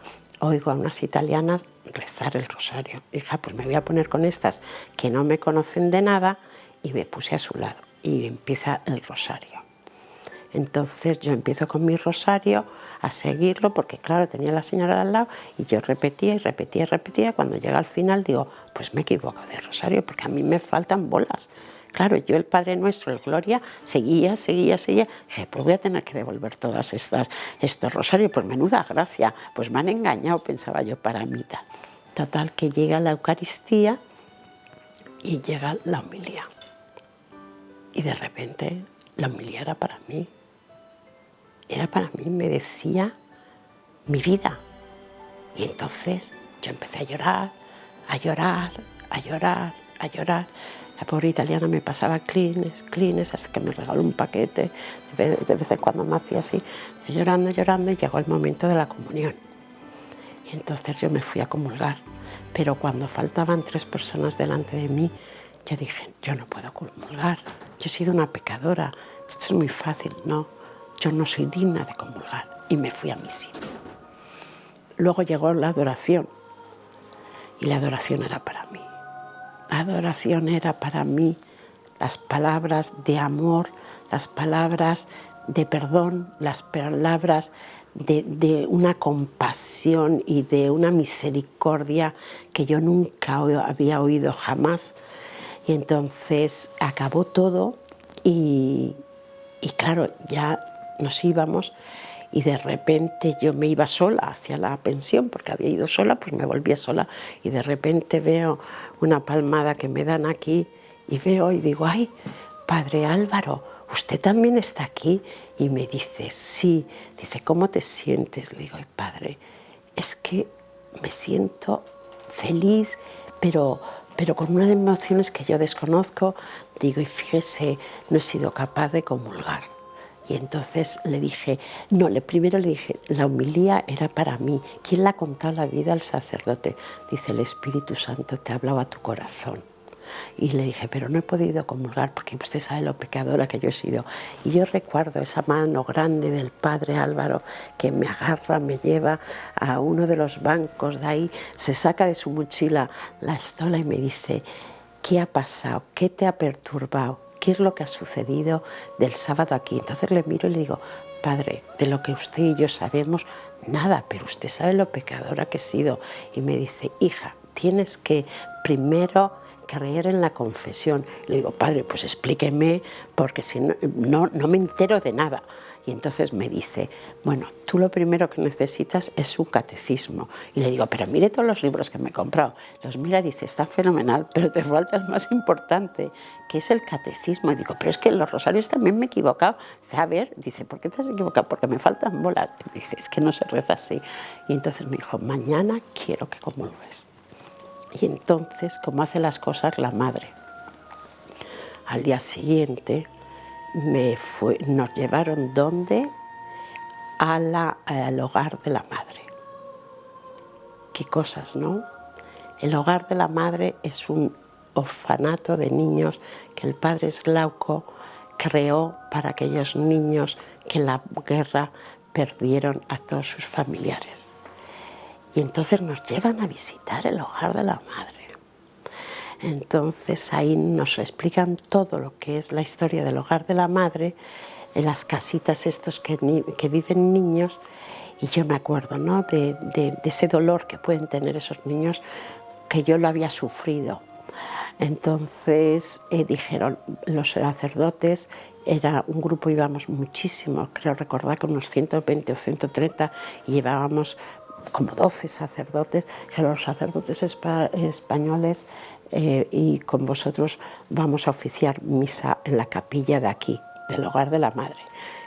oigo a unas italianas rezar el rosario. Dije, pues me voy a poner con estas que no me conocen de nada, y me puse a su lado y empieza el rosario. Entonces yo empiezo con mi rosario a seguirlo, porque claro, tenía la señora de al lado y yo repetía y repetía y repetía. Cuando llega al final digo, pues me equivoco de rosario, porque a mí me faltan bolas. Claro, yo el Padre Nuestro, el Gloria, seguía. Dije, pues voy a tener que devolver todas estos rosarios, pues menuda gracia, pues me han engañado, pensaba yo para mí. Total, que llega la Eucaristía y llega la homilía. Y de repente la homilía era para mí. Era para mí, me decía mi vida. Y entonces yo empecé a llorar, a llorar, a llorar, a llorar. La pobre italiana me pasaba clines, hasta que me regaló un paquete. De vez en cuando me hacía así, llorando, y llegó el momento de la comunión. Y entonces yo me fui a comulgar. Pero cuando faltaban 3 personas delante de mí, yo dije, yo no puedo comulgar. Yo he sido una pecadora. Esto es muy fácil, no. Yo no soy digna de comulgar. Y me fui a mi sitio. Luego llegó la adoración. Y la adoración era para mí. La adoración era para mí las palabras de amor, las palabras de perdón, las palabras de una compasión y de una misericordia que yo nunca había oído jamás. Y entonces acabó todo y claro, ya nos íbamos. Y de repente yo me iba sola hacia la pensión, porque había ido sola, pues me volvía sola. Y de repente veo una palmada que me dan aquí y veo y digo, ay, Padre Álvaro, ¿usted también está aquí? Y me dice, sí. Dice, ¿cómo te sientes? Le digo, ay, Padre, es que me siento feliz, pero con unas emociones que yo desconozco. Digo, y fíjese, no he sido capaz de comulgar. Y entonces le dije, primero le dije, la homilía era para mí. ¿Quién le ha contado la vida al sacerdote? Dice, el Espíritu Santo te ha hablado a tu corazón. Y le dije, pero no he podido comulgar porque usted sabe lo pecadora que yo he sido. Y yo recuerdo esa mano grande del padre Álvaro que me agarra, me lleva a uno de los bancos de ahí, se saca de su mochila la estola y me dice, ¿qué ha pasado? ¿Qué te ha perturbado? ¿Qué es lo que ha sucedido del sábado aquí? Entonces le miro y le digo, padre, de lo que usted y yo sabemos, nada, pero usted sabe lo pecadora que he sido. Y me dice, hija, tienes que primero creer en la confesión. Le digo, padre, pues explíqueme, porque si no me entero de nada. Y entonces me dice, bueno, tú lo primero que necesitas es un catecismo. Y le digo, pero mire todos los libros que me he comprado. Los mira y dice, está fenomenal, pero te falta el más importante, que es el catecismo. Y digo, pero es que en los rosarios también me he equivocado. Dice, a ver, dice, ¿por qué te has equivocado? Porque me faltan bolas. Y dice, es que no se reza así. Y entonces me dijo, mañana quiero que comulgues. Y entonces, como hace las cosas la madre, al día siguiente nos llevaron ¿dónde? Al hogar de la madre. Qué cosas, ¿no? El hogar de la madre es un orfanato de niños que el padre Glauco creó para aquellos niños que en la guerra perdieron a todos sus familiares. Y entonces nos llevan a visitar el hogar de la madre. Entonces ahí nos explican todo lo que es la historia del hogar de la madre, en las casitas estos que viven niños, y yo me acuerdo, ¿no?, de ese dolor que pueden tener esos niños, que yo lo había sufrido. Entonces dijeron los sacerdotes, era un grupo, íbamos muchísimo, creo recordar que unos 120 o 130, y llevábamos como 12 sacerdotes, que los sacerdotes españoles y con vosotros vamos a oficiar misa en la capilla de aquí, del hogar de la madre.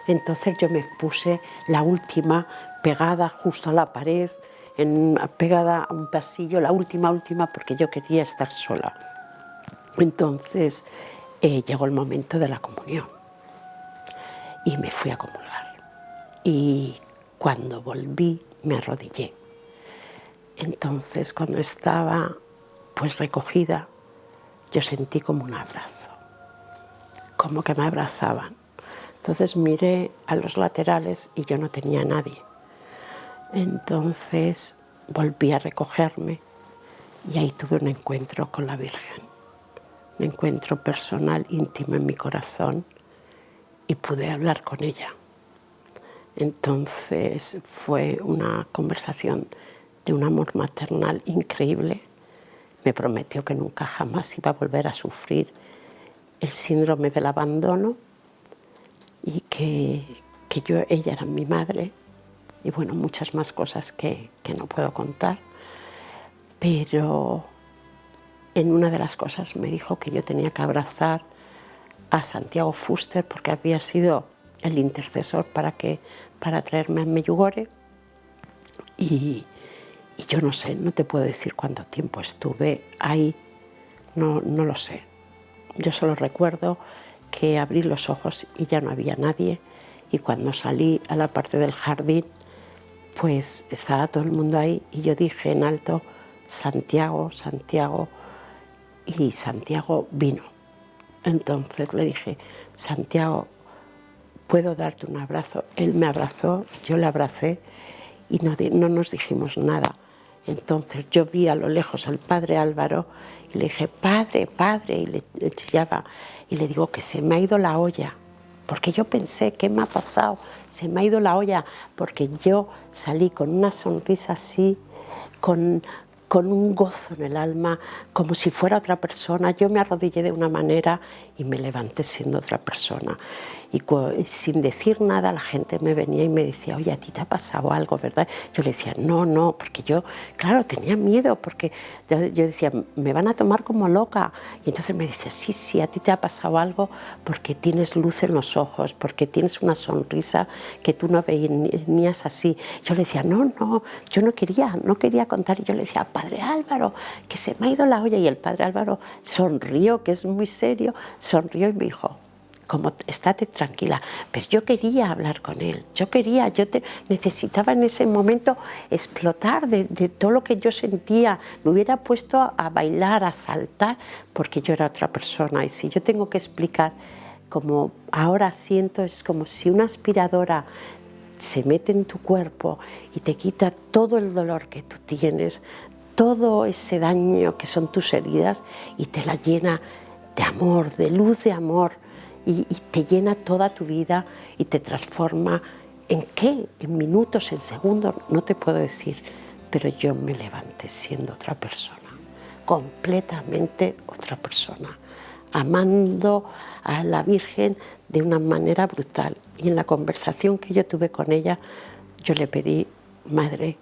Entonces yo me puse la última pegada justo a la pared, pegada a un pasillo, la última, porque yo quería estar sola. Entonces llegó el momento de la comunión y me fui a comulgar. Y cuando volví me arrodillé. Entonces cuando estaba pues recogida, yo sentí como un abrazo, como que me abrazaban. Entonces miré a los laterales y yo no tenía a nadie. Entonces volví a recogerme y ahí tuve un encuentro con la Virgen, un encuentro personal, íntimo en mi corazón, y pude hablar con ella. Entonces fue una conversación de un amor maternal increíble. Me prometió que nunca jamás iba a volver a sufrir el síndrome del abandono y que ella era mi madre, y bueno, muchas más cosas que no puedo contar. Pero en una de las cosas me dijo que yo tenía que abrazar a Santiago Fuster porque había sido el intercesor para traerme a Medjugorje, y yo no sé, no te puedo decir cuánto tiempo estuve ahí, no lo sé. Yo solo recuerdo que abrí los ojos y ya no había nadie, y cuando salí a la parte del jardín, pues estaba todo el mundo ahí, y yo dije en alto, Santiago, Santiago, y Santiago vino. Entonces le dije, Santiago, ¿puedo darte un abrazo? Él me abrazó, yo le abracé y no nos dijimos nada. Entonces yo vi a lo lejos al padre Álvaro y le dije, padre, padre, y le chillaba, y le digo que se me ha ido la olla, porque yo pensé, ¿qué me ha pasado? Se me ha ido la olla, porque yo salí con una sonrisa así, con un gozo en el alma, como si fuera otra persona. Yo me arrodillé de una manera y me levanté siendo otra persona. Y sin decir nada, la gente me venía y me decía, oye, a ti te ha pasado algo, ¿verdad? Yo le decía, no, porque yo, claro, tenía miedo, porque yo decía, me van a tomar como loca. Y entonces me decía, sí, a ti te ha pasado algo porque tienes luz en los ojos, porque tienes una sonrisa que tú no venías así. Yo le decía, no, yo no quería contar. Y yo le decía, padre Álvaro, que se me ha ido la olla. Y el padre Álvaro sonrió, que es muy serio, sonrió y me dijo, como estate tranquila. Pero yo quería hablar con él, necesitaba en ese momento explotar de todo lo que yo sentía. Me hubiera puesto a bailar, a saltar, porque yo era otra persona. Y si yo tengo que explicar como ahora siento, es como si una aspiradora se mete en tu cuerpo y te quita todo el dolor que tú tienes, todo ese daño que son tus heridas, y te la llena de amor, de luz de amor, y te llena toda tu vida y te transforma. ¿En qué? En minutos, en segundos, no te puedo decir, pero yo me levanté siendo otra persona, completamente otra persona, amando a la Virgen de una manera brutal. Y en la conversación que yo tuve con ella, yo le pedí: Madre,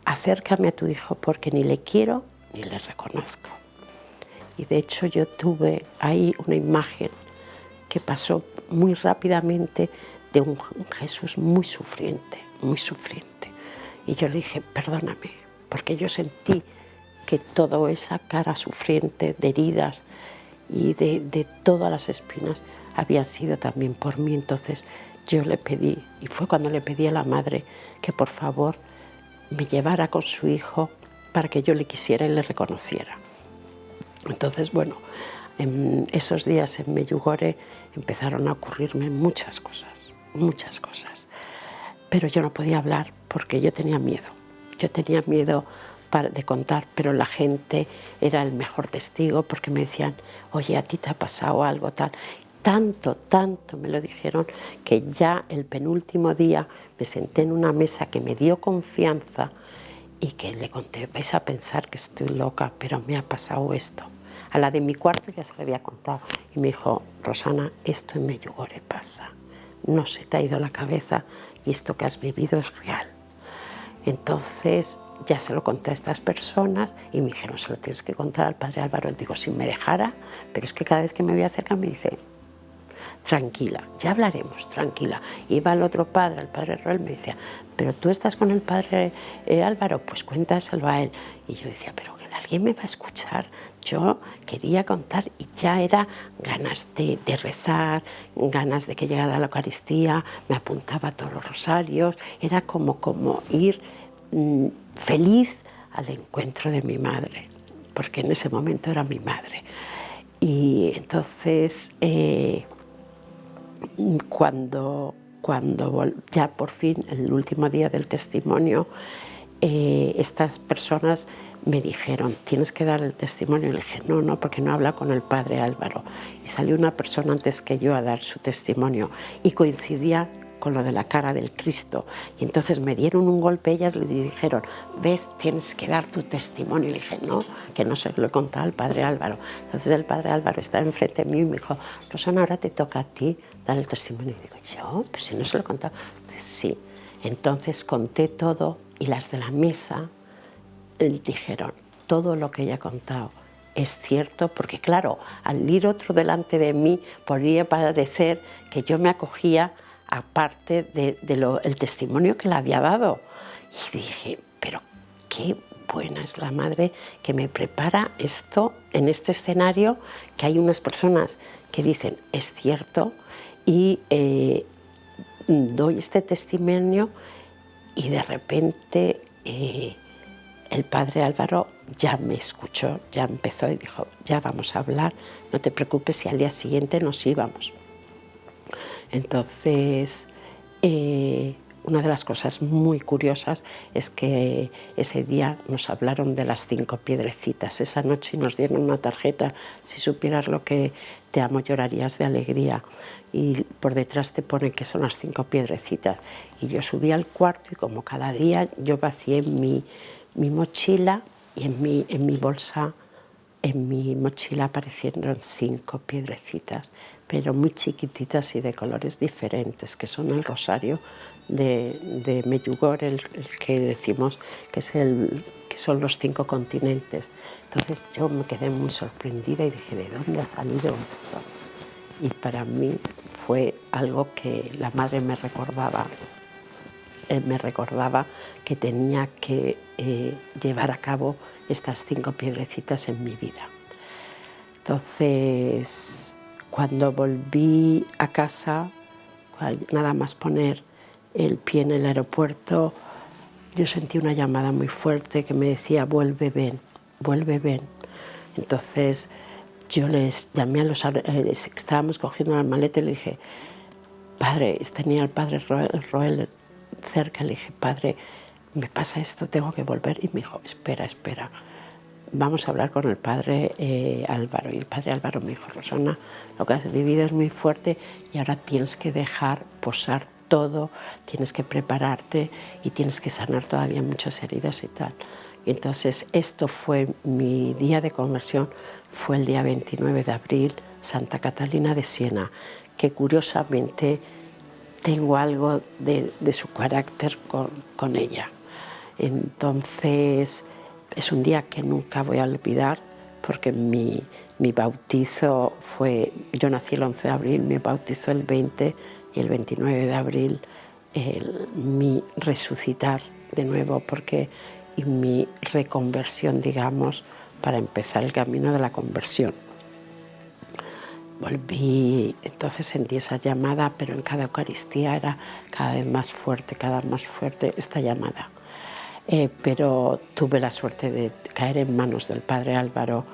acércame a tu hijo porque ni le quiero ni le reconozco. Y de hecho yo tuve ahí una imagen que pasó muy rápidamente de un Jesús muy sufriente, muy sufriente. Y yo le dije: perdóname, porque yo sentí que toda esa cara sufriente de heridas y de todas las espinas habían sido también por mí. Entonces yo le pedí, y fue cuando le pedí a la madre que por favor me llevara con su hijo para que yo le quisiera y le reconociera. Entonces, bueno, en esos días en Medjugorje empezaron a ocurrirme muchas cosas, pero yo no podía hablar porque yo tenía miedo. Yo tenía miedo de contar, pero la gente era el mejor testigo porque me decían: oye, a ti te ha pasado algo tal. Tanto me lo dijeron que ya el penúltimo día me senté en una mesa que me dio confianza y que le conté: vais a pensar que estoy loca, pero me ha pasado esto. A la de mi cuarto ya se le había contado y me dijo: Rosana, esto en Medjugorje pasa, no se te ha ido la cabeza y esto que has vivido es real. Entonces ya se lo conté a estas personas y me dijeron: se lo tienes que contar al padre Álvaro. Digo: si me dejara, pero es que cada vez que me voy a acercar me dice: tranquila, ya hablaremos, tranquila. Iba el otro padre, el padre Roel, me decía: pero tú estás con el padre Álvaro, pues cuéntaselo a él. Y yo decía: pero alguien me va a escuchar. Yo quería contar y ya era ganas de rezar, ganas de que llegara la Eucaristía, me apuntaba a todos los rosarios, era como ir feliz al encuentro de mi madre, porque en ese momento era mi madre. Y entonces cuando ya por fin, el último día del testimonio, estas personas me dijeron: tienes que dar el testimonio. Y le dije: no, porque no habla con el padre Álvaro. Y salió una persona antes que yo a dar su testimonio y coincidía con lo de la cara del Cristo. Y entonces me dieron un golpe, ellas le dijeron: ves, tienes que dar tu testimonio. Y le dije: no, que no se lo he contado al padre Álvaro. Entonces el padre Álvaro está enfrente de mí y me dijo: Rosana, ahora te toca a ti dar el testimonio. Y digo: ¿yo? Pues si no se lo he contado. Dice: sí. Entonces conté todo y las de la mesa dijeron: todo lo que ella ha contado es cierto, porque claro, al ir otro delante de mí podría parecer que yo me acogía aparte del testimonio que le había dado. Y dije: pero qué buena es la madre que me prepara esto en este escenario, que hay unas personas que dicen es cierto, y doy este testimonio y de repente el padre Álvaro ya me escuchó, ya empezó y dijo: ya vamos a hablar, no te preocupes, y al día siguiente nos íbamos. Entonces, una de las cosas muy curiosas es que ese día nos hablaron de las 5 piedrecitas. Esa noche nos dieron una tarjeta: si supieras lo que te amo llorarías de alegría. Y por detrás te pone que son las 5 piedrecitas. Y yo subí al cuarto y como cada día yo vacié mi mochila y en mi bolsa, en mi mochila aparecieron 5 piedrecitas, pero muy chiquititas y de colores diferentes, que son el rosario de Medjugorje, el que decimos que son los 5 continentes. Entonces yo me quedé muy sorprendida y dije: ¿de dónde ha salido esto? Y para mí fue algo que la madre me recordaba que tenía que llevar a cabo estas 5 piedrecitas en mi vida. Entonces, cuando volví a casa, nada más poner el pie en el aeropuerto, yo sentí una llamada muy fuerte que me decía, vuelve, ven, vuelve, ven. Entonces yo les llamé a los estábamos cogiendo las maletas y le dije, padre, tenía al padre Roel cerca, le dije, padre, me pasa esto, tengo que volver. Y me dijo, espera, espera, vamos a hablar con el padre Álvaro. Y el padre Álvaro me dijo, Rosana, lo que has vivido es muy fuerte y ahora tienes que dejar posar todo, tienes que prepararte y tienes que sanar todavía muchas heridas y tal. Y entonces esto fue mi día de conversión, fue el día 29 de abril, Santa Catalina de Siena, que curiosamente tengo algo de su carácter con ella. Entonces es un día que nunca voy a olvidar porque mi bautizo fue, yo nací el 11 de abril, mi bautizo el 20 y el 29 de abril mi resucitar de nuevo y mi reconversión, digamos, para empezar el camino de la conversión. Volví, entonces sentí esa llamada, pero en cada Eucaristía era cada vez más fuerte esta llamada. Pero tuve la suerte de caer en manos del padre Álvaro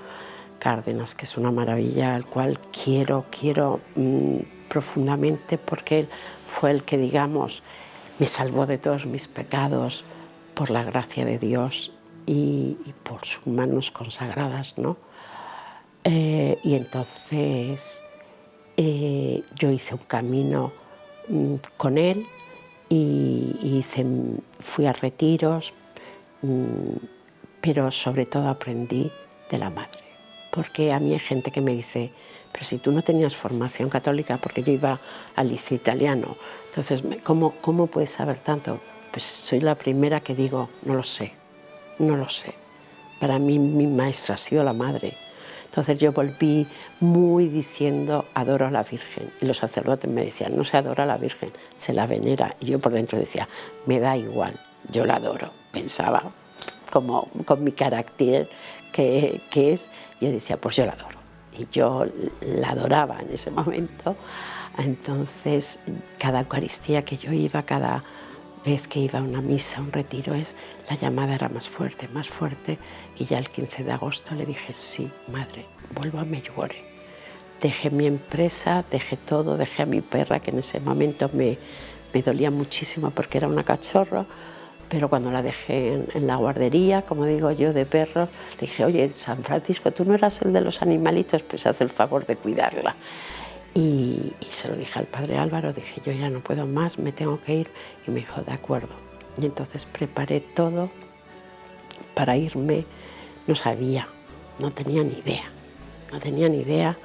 Cárdenas, que es una maravilla, al cual quiero profundamente, porque él fue el que, digamos, me salvó de todos mis pecados por la gracia de Dios y por sus manos consagradas, ¿no? Y entonces yo hice un camino con él y fui a retiros, pero sobre todo aprendí de la madre. Porque a mí hay gente que me dice, pero si tú no tenías formación católica, porque yo iba al liceo italiano, entonces, ¿cómo puedes saber tanto? Pues soy la primera que digo, no lo sé, no lo sé. Para mí mi maestra ha sido la madre. Entonces yo volví muy diciendo, adoro a la Virgen. Y los sacerdotes me decían, no se adora a la Virgen, se la venera. Y yo por dentro decía, me da igual, yo la adoro. Pensaba, como con mi carácter que es, yo decía, pues yo la adoro. Y yo la adoraba en ese momento. Entonces, cada Eucaristía que yo iba, cada vez que iba a una misa, a un retiro, la llamada era más fuerte, y ya el 15 de agosto le dije, sí, madre, vuelvo a Medjugorje. Dejé mi empresa, dejé todo, dejé a mi perra, que en ese momento me dolía muchísimo porque era una cachorra, pero cuando la dejé en la guardería, como digo yo, de perros, le dije, oye, San Francisco, ¿tú no eras el de los animalitos? Pues haz el favor de cuidarla. Y se lo dije al padre Álvaro, dije, yo ya no puedo más, me tengo que ir. Y me dijo, de acuerdo. Y entonces preparé todo para irme, no sabía, no tenía ni idea,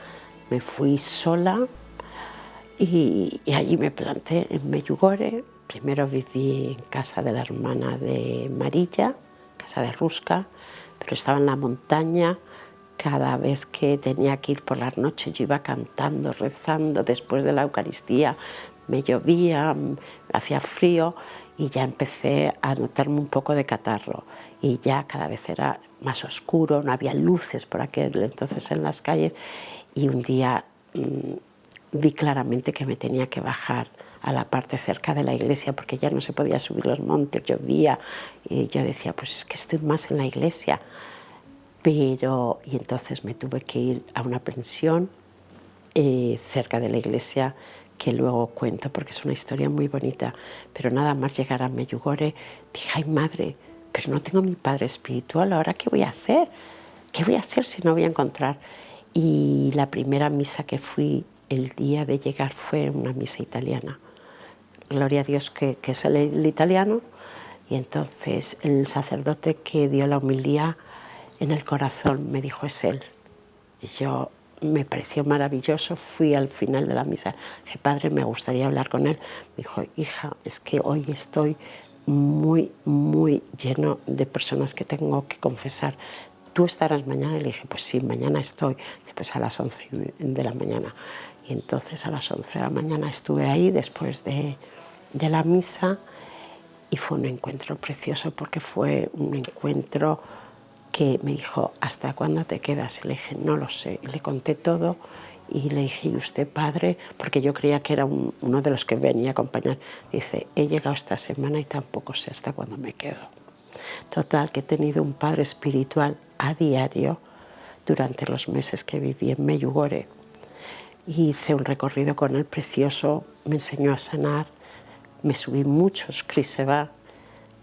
me fui sola y allí me planté en Medjugorje. Primero viví en casa de la hermana de Marilla, casa de Rusca, pero estaba en la montaña. Cada vez que tenía que ir por las noches yo iba cantando, rezando, después de la Eucaristía me llovía, hacía frío y ya empecé a notarme un poco de catarro y ya cada vez era más oscuro, no había luces por aquel entonces en las calles y un día vi claramente que me tenía que bajar a la parte cerca de la iglesia porque ya no se podía subir los montes, llovía y yo decía, pues es que estoy más en la iglesia. Y entonces me tuve que ir a una pensión cerca de la iglesia, que luego cuento porque es una historia muy bonita, pero nada más llegar a Medjugorje dije, ay madre, pero no tengo mi padre espiritual, ¿ahora qué voy a hacer? ¿Qué voy a hacer si no voy a encontrar? Y la primera misa que fui el día de llegar fue una misa italiana. Gloria a Dios que es el italiano, y entonces el sacerdote que dio la homilía en el corazón me dijo, es él. Y yo me pareció maravilloso, fui al final de la misa, dije, padre, me gustaría hablar con él. Me dijo, hija, es que hoy estoy muy lleno de personas que tengo que confesar. ¿Tú estarás mañana? Y le dije, pues sí, mañana estoy. Pues a las 11 de la mañana. Y entonces a las 11 de la mañana estuve ahí después de la misa y fue un encuentro precioso porque fue un encuentro que me dijo, ¿hasta cuándo te quedas? Y le dije, no lo sé. Y le conté todo Y le dije, ¿y usted, padre? Porque yo creía que era uno de los que venía a acompañar. Dice, he llegado esta semana y tampoco sé hasta cuándo me quedo. Total, que he tenido un padre espiritual a diario durante los meses que viví en Medjugorje. Hice un recorrido con él precioso, me enseñó a sanar, me subí muchos Križeva,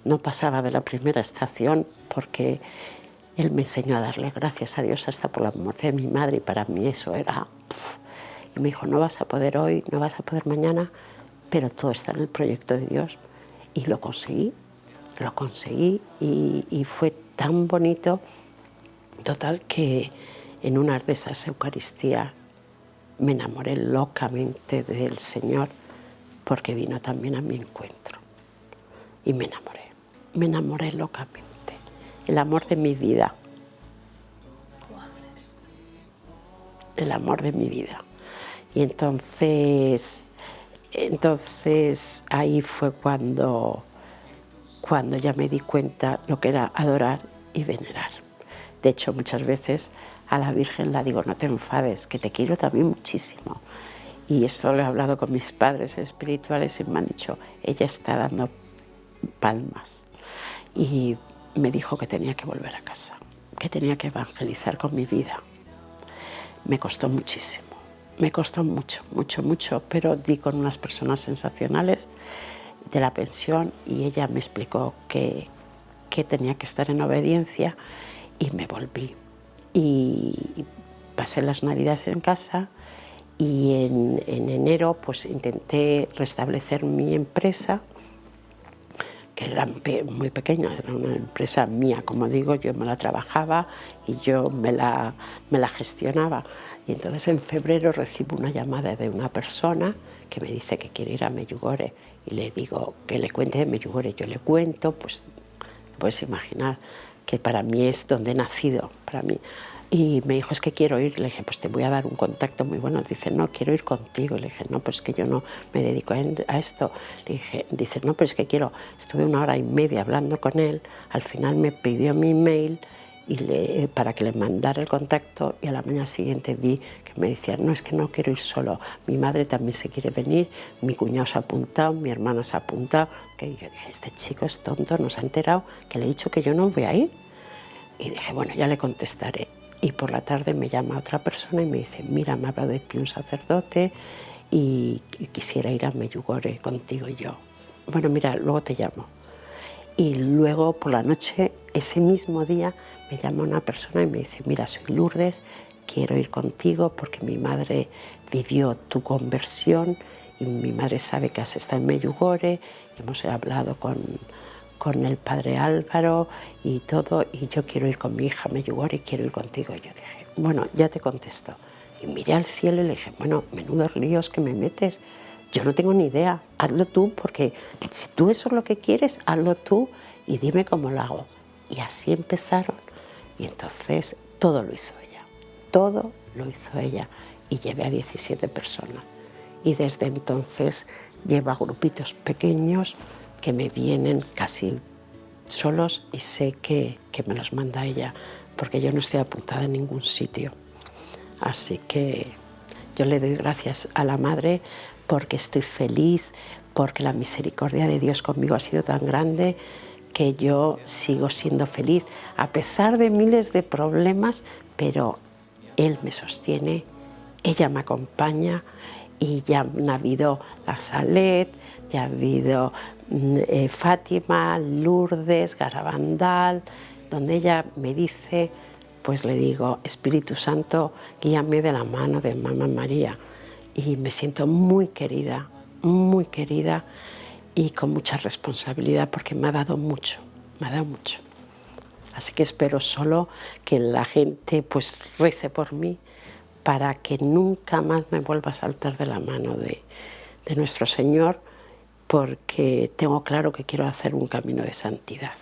no pasaba de la primera estación porque él me enseñó a darle gracias a Dios hasta por la muerte de mi madre y para mí eso era... Y me dijo, no vas a poder hoy, no vas a poder mañana, pero todo está en el proyecto de Dios. Y lo conseguí y fue tan bonito, total, que en una de esas Eucaristías me enamoré locamente del Señor porque vino también a mi encuentro. Y me enamoré locamente. El amor de mi vida. El amor de mi vida. Y entonces ahí fue cuando ya me di cuenta lo que era adorar y venerar. De hecho, muchas veces a la Virgen la digo, no te enfades, que te quiero también muchísimo. Y esto lo he hablado con mis padres espirituales y me han dicho, ella está dando palmas. Y me dijo que tenía que volver a casa, que tenía que evangelizar con mi vida. Me costó muchísimo, me costó mucho, pero di con unas personas sensacionales de la pensión y ella me explicó que tenía que estar en obediencia y me volví. Y pasé las Navidades en casa y en enero pues intenté restablecer mi empresa, que era muy pequeña, era una empresa mía, como digo, yo me la trabajaba y yo me la gestionaba. Y entonces en febrero recibo una llamada de una persona que me dice que quiere ir a Medjugorje y le digo que le cuente de Medjugorje. Yo le cuento, pues puedes imaginar que para mí es donde he nacido, para mí. Y me dijo, es que quiero ir. Le dije, pues te voy a dar un contacto muy bueno. Dice, no, quiero ir contigo. Le dije, no, pues que yo no me dedico a esto. Le dije, dice, no, pero es que quiero. Estuve 1 hora y media hablando con él. Al final me pidió mi email para que le mandara el contacto y a la mañana siguiente vi que me decía, no, es que no quiero ir solo. Mi madre también se quiere venir, mi cuñado se ha apuntado, mi hermana se ha apuntado. Que yo dije, este chico es tonto, no se ha enterado que le he dicho que yo no voy a ir. Y dije, bueno, ya le contestaré. Y por la tarde me llama otra persona y me dice, mira, me ha hablado de ti un sacerdote y quisiera ir a Medjugorje contigo. Y yo, bueno, mira, luego te llamo. Y luego por la noche, ese mismo día, me llama una persona y me dice, mira, soy Lourdes, quiero ir contigo porque mi madre vivió tu conversión y mi madre sabe que has estado en Medjugorje, hemos hablado con el padre Álvaro y todo, y yo quiero ir con mi hija a Medjugorje y quiero ir contigo. Y yo dije, bueno, ya te contesto. Y miré al cielo y le dije, bueno, menudos líos que me metes, yo no tengo ni idea, hazlo tú, porque si tú eso es lo que quieres, hazlo tú y dime cómo lo hago. Y así empezaron. Y entonces todo lo hizo ella. Y llevé a 17 personas. Y desde entonces llevo a grupitos pequeños que me vienen casi solos y sé que me los manda ella, porque yo no estoy apuntada en ningún sitio. Así que yo le doy gracias a la Madre porque estoy feliz, porque la misericordia de Dios conmigo ha sido tan grande que yo sigo siendo feliz, a pesar de miles de problemas, pero Él me sostiene, ella me acompaña y ya han habido la Salet, ya ha habido Fátima, Lourdes, Garabandal, donde ella me dice, pues le digo, Espíritu Santo, guíame de la mano de Mamá María. Y me siento muy querida y con mucha responsabilidad porque me ha dado mucho. Así que espero solo que la gente pues rece por mí para que nunca más me vuelva a saltar de la mano de nuestro Señor, porque tengo claro que quiero hacer un camino de santidad.